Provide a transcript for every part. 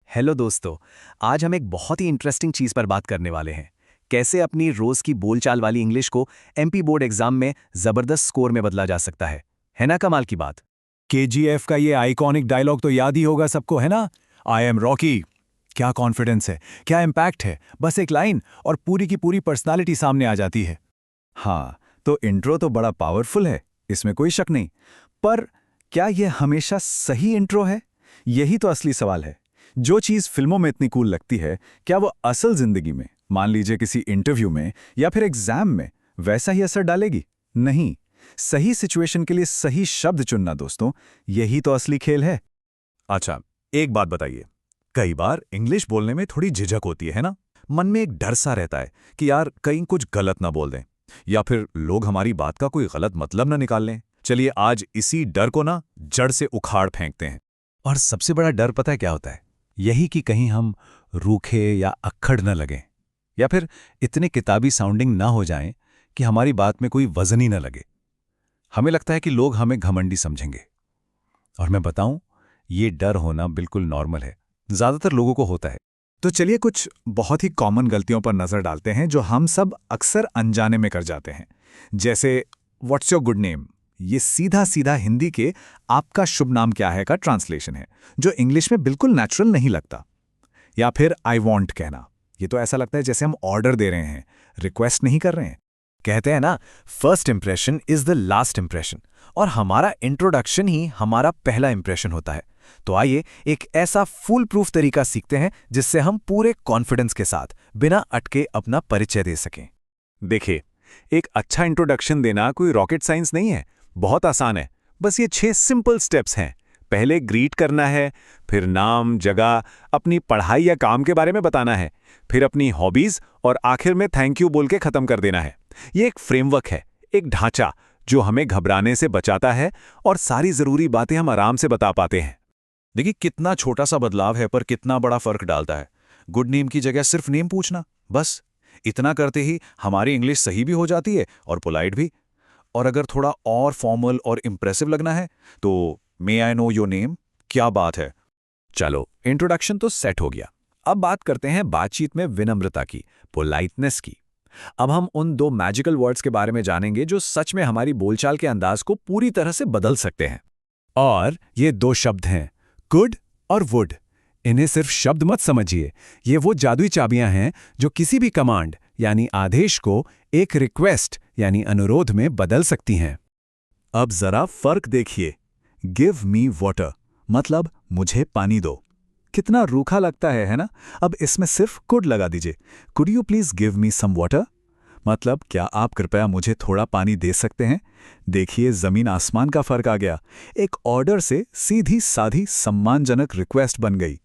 Hello दोस्तों। आज हम एक बहुत ही इंटरेस्टिंग चीज़ पर बात करने वाले हैं। कैसे अपनी रोज़ की बोलचाल वाली इंग्लिश को एमपी बोर्ड एग्जाम में ज़बरदस्त स्कोर में बदला जा सकता है ना कमाल की बात। केजीएफ का ये आइकॉनिक डायलॉग तो याद ही होगा सबको, है ना? I am Rocky. क्या कॉन्फिडेंस है, क्या इम्पैक्ट है, बस एक लाइन और पूरी की पूरी पर्सनालिटी सामने आ जाती है। हाँ, तो इंट्रो तो बड़ा पावरफुल है, इसमें कोई शक नहीं। पर क्या यह हमेशा सही इंट्रो है? यही तो असली सवाल है। जो चीज़ फिल्मों में इतनी कूल लगती है, क्या वो असल जिंदगी में, मान लीजिए किसी इंटरव्यू में या फिर एग्जाम में, वैसा ही असर डालेगी? नहीं। सही सिचुएशन के लिए सही शब्द चुनना दोस्तों, यही तो असली खेल है। अच्छा, एक बात बताइए। कई बार इंग्लिश बोलने में थोड़ी झिझक होती है ना? मन में एक डर सा रहता है कि यार कहीं कुछ गलत ना बोल दें या फिर लोग हमारी बात का कोई गलत मतलब ना निकाल लें। चलिए आज इसी डर को ना जड़ से उखाड़ फेंकते हैं। और सबसे बड़ा डर पता है क्या होता है? यही कि कहीं हम रूखे या अक्खड़ न लगें, या फिर इतने किताबी साउंडिंग ना हो जाएं कि हमारी बात में कोई वजन ही न लगे। हमें लगता है कि लोग हमें घमंडी समझेंगे। और मैं बताऊं, ये डर होना बिल्कुल नॉर्मल है, ज्यादातर लोगों को होता है। तो चलिए कुछ बहुत ही कॉमन गलतियों पर नजर डालते हैं जो हम सब अक्सर अनजाने में कर जाते हैं। जैसे व्हाट्स योर गुड नेम, ये सीधा सीधा हिंदी के आपका शुभ नाम क्या है का ट्रांसलेशन है, जो इंग्लिश में बिल्कुल नेचुरल नहीं लगता। या फिर आई वॉन्ट कहना, ये तो ऐसा लगता है जैसे हम ऑर्डर दे रहे हैं, रिक्वेस्ट नहीं कर रहे हैं। कहते हैं ना, first impression is the last impression, और हमारा इंट्रोडक्शन ही हमारा पहला इंप्रेशन होता है। तो आइए एक ऐसा फुल प्रूफ तरीका सीखते हैं जिससे हम पूरे कॉन्फिडेंस के साथ बिना अटके अपना परिचय दे सकें। देखिए, एक अच्छा इंट्रोडक्शन देना कोई रॉकेट साइंस नहीं है, बहुत आसान है। बस ये 6 सिंपल स्टेप्स हैं। पहले ग्रीट करना है, फिर नाम, जगह, अपनी पढ़ाई या काम के बारे में बताना है, फिर अपनी हॉबीज और आखिर में थैंक यू बोल के खत्म कर देना है। ये एक फ्रेमवर्क है, एक ढांचा जो हमें घबराने से बचाता है और सारी जरूरी बातें हम आराम से बता पाते हैं। देखिए, कितना छोटा सा बदलाव है पर कितना बड़ा फर्क डालता है। गुड नेम की जगह सिर्फ नेम पूछना, बस इतना करते ही हमारी इंग्लिश सही भी हो जाती है और पोलाइट भी। और अगर थोड़ा और फॉर्मल और इंप्रेसिव लगना है तो मे आई नो योर नेम, क्या बात है। चलो, इंट्रोडक्शन तो सेट हो गया। अब बात करते हैं बातचीत में विनम्रता की, पोलाइटनेस की। अब हम उन 2 मैजिकल वर्ड्स के बारे में जानेंगे जो सच में हमारी बोलचाल के अंदाज को पूरी तरह से बदल सकते हैं। और ये 2 शब्द हैं, कुड और वुड। इन्हें सिर्फ शब्द मत समझिए, ये वो जादुई चाबियां हैं जो किसी भी कमांड यानी आदेश को एक रिक्वेस्ट यानी अनुरोध में बदल सकती हैं। अब जरा फर्क देखिए। गिव मी वाटर मतलब मुझे पानी दो। कितना रूखा लगता है ना? अब इसमें सिर्फ कुड लगा दीजिए। Could you please give me some water, मतलब क्या आप कृपया मुझे थोड़ा पानी दे सकते हैं? देखिए, जमीन आसमान का फर्क आ गया। एक ऑर्डर से सीधी साधी सम्मानजनक रिक्वेस्ट बन गई।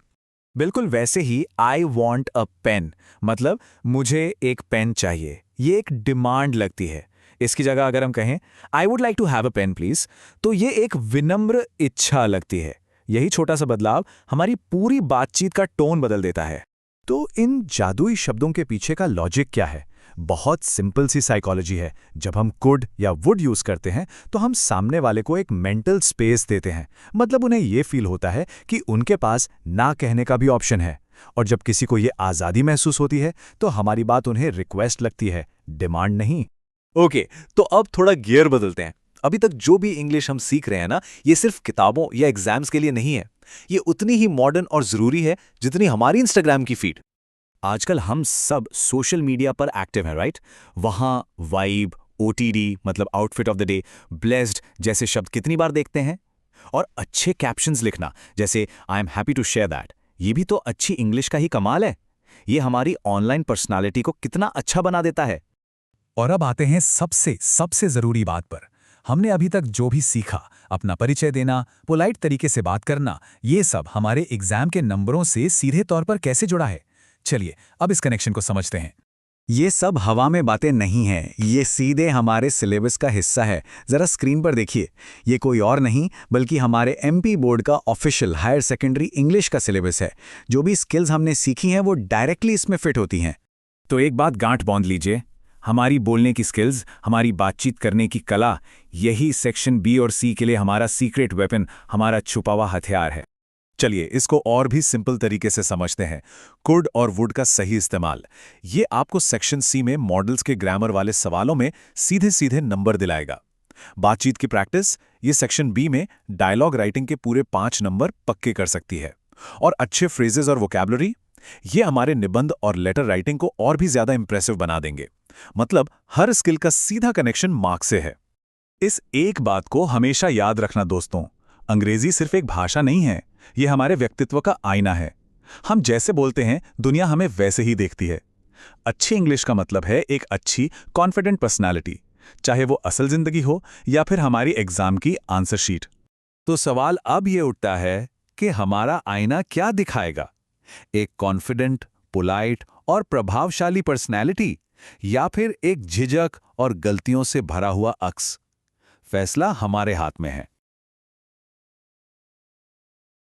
बिल्कुल वैसे ही आई वॉन्ट अ पेन मतलब मुझे एक पेन चाहिए, ये एक डिमांड लगती है। इसकी जगह अगर हम कहें I would like to have a pen please, तो ये एक विनम्र इच्छा लगती है। यही छोटा सा बदलाव हमारी पूरी बातचीत का टोन बदल देता है। तो इन जादुई शब्दों के पीछे का लॉजिक क्या है? बहुत सिंपल सी साइकोलॉजी है। जब हम कुड या वुड यूज करते हैं तो हम सामने वाले को एक मेंटल स्पेस देते हैं, मतलब उन्हें यह फील होता है कि उनके पास ना कहने का भी ऑप्शन है। और जब किसी को यह आज़ादी महसूस होती है तो हमारी बात उन्हें रिक्वेस्ट लगती है, डिमांड नहीं। ओके, तो अब थोड़ा गियर बदलते हैं। अभी तक जो भी इंग्लिश हम सीख रहे हैं ना, ये सिर्फ किताबों या एग्जाम्स के लिए नहीं है। ये उतनी ही मॉडर्न और जरूरी है जितनी हमारी इंस्टाग्राम की फीड। आजकल हम सब सोशल मीडिया पर एक्टिव हैं, राइट? वहां वाइब, ओटीडी मतलब outfit of the day, blessed जैसे शब्द कितनी बार देखते हैं? और अच्छे कैप्शंस लिखना जैसे I am happy to share that, ये भी तो अच्छी इंग्लिश का ही कमाल है। ये हमारी ऑनलाइन पर्सनालिटी को कितना अच्छा बना देता है। और अब आते हैं सबसे सबसे जरूरी बात पर। हमने अभी तक जो भी सीखा, अपना परिचय देना, पोलाइट तरीके से बात करना, ये सब हमारे एग्जाम के नंबरों से सीधे तौर पर कैसे जुड़ा है? चलिए अब इस कनेक्शन को समझते हैं। ये सब हवा में बातें नहीं हैं, ये सीधे हमारे सिलेबस का हिस्सा है। जरा स्क्रीन पर देखिए, ये कोई और नहीं बल्कि हमारे एमपी बोर्ड का ऑफिशियल हायर सेकेंडरी इंग्लिश का सिलेबस है। जो भी स्किल्स हमने सीखी हैं वो डायरेक्टली इसमें फिट होती हैं। तो एक बात गांठ बांध लीजिए, हमारी बोलने की स्किल्स, हमारी बातचीत करने की कला, यही सेक्शन बी और सी के लिए हमारा सीक्रेट वेपन, हमारा छुपा हुआ हथियार है। चलिए इसको और भी सिंपल तरीके से समझते हैं। कुड और वुड का सही इस्तेमाल, ये आपको सेक्शन सी में मॉडल्स के ग्रामर वाले सवालों में सीधे सीधे नंबर दिलाएगा। बातचीत की प्रैक्टिस, ये सेक्शन बी में डायलॉग राइटिंग के पूरे 5 नंबर पक्के कर सकती है। और अच्छे फ्रेजेस और वोकैबुलरी, ये हमारे निबंध और लेटर राइटिंग को और भी ज्यादा इंप्रेसिव बना देंगे। मतलब हर स्किल का सीधा कनेक्शन मार्क्स से है। इस एक बात को हमेशा याद रखना दोस्तों, अंग्रेजी सिर्फ एक भाषा नहीं है, ये हमारे व्यक्तित्व का आईना है। हम जैसे बोलते हैं दुनिया हमें वैसे ही देखती है। अच्छी इंग्लिश का मतलब है एक अच्छी कॉन्फिडेंट पर्सनालिटी, चाहे वो असल जिंदगी हो या फिर हमारी एग्जाम की आंसर शीट। तो सवाल अब ये उठता है कि हमारा आईना क्या दिखाएगा, एक कॉन्फिडेंट, पोलाइट और प्रभावशाली पर्सनैलिटी, या फिर एक झिझक और गलतियों से भरा हुआ अक्स। फैसला हमारे हाथ में है।